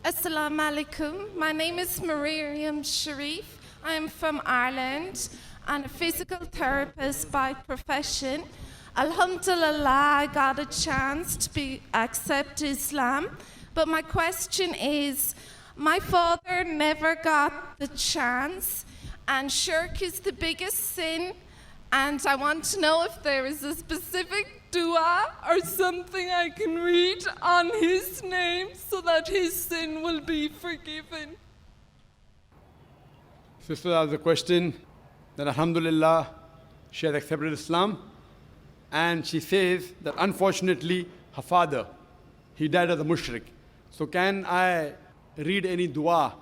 Assalamu alaikum. My name is Miriam Sharif. I am from Ireland and a physical therapist by profession. Alhamdulillah, I got a chance to accept Islam. But my question is, my father never got the chance, and shirk is the biggest sin. And I want to know if there is a specific dua or something I can read on his name so that his sin will be forgiven. Sister asked the question that Alhamdulillah, she has accepted Islam, and she says that unfortunately her father, he died as a mushrik. So can I read any dua,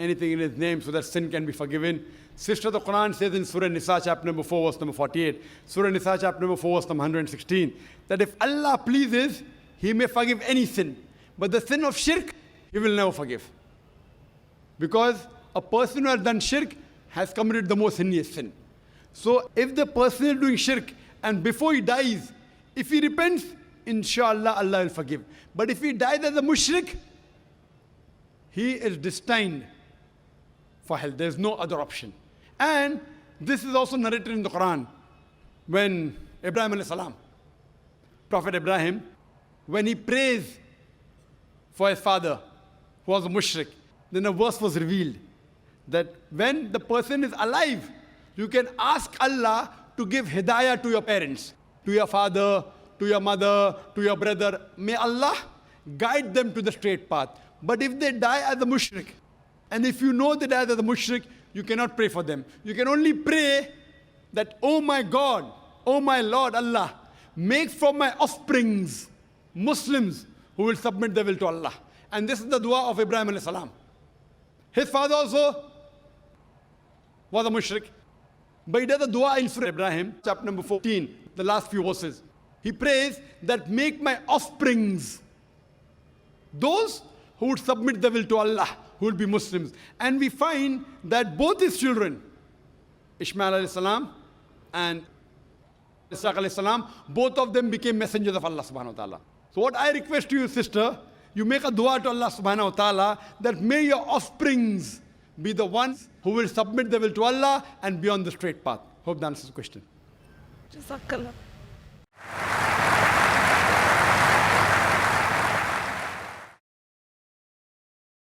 anything in his name so that sin can be forgiven? Sister, the Quran says in Surah Nisa chapter number 4 verse number 48, Surah Nisa chapter number 4 verse number 116, that if Allah pleases, He may forgive any sin. But the sin of shirk, He will never forgive. Because a person who has done shirk has committed the most heinous sin. So if the person is doing shirk and before he dies, if he repents, inshallah Allah will forgive. But if he dies as a mushrik, he is destined for hell. There is no other option. And this is also narrated in the Quran. When Ibrahim alayhi salam, Prophet Ibrahim, when he prays for his father, who was a mushrik, then a verse was revealed that when the person is alive, you can ask Allah to give hidayah to your parents, to your father, to your mother, to your brother. May Allah guide them to the straight path. But if they die as a mushrik, and if you know they died as a mushrik, you cannot pray for them. You can only pray that, oh my God, oh my Lord Allah, make from my offsprings Muslims who will submit their will to Allah. And this is the dua of Ibrahim alayhi salam. His father also was a mushrik. But he does a dua in Surah Ibrahim, chapter number 14, the last few verses. He prays that make my offsprings those who would submit their will to Allah, who will be Muslims. And we find that both his children, Ishmael alayhi salam and Ishaq alayhi salam, both of them became messengers of Allah subhanahu wa ta'ala. So what I request to you, sister, you make a dua to Allah subhanahu wa ta'ala that may your offsprings be the ones who will submit their will to Allah and be on the straight path. Hope that answers the question. Jazakallah.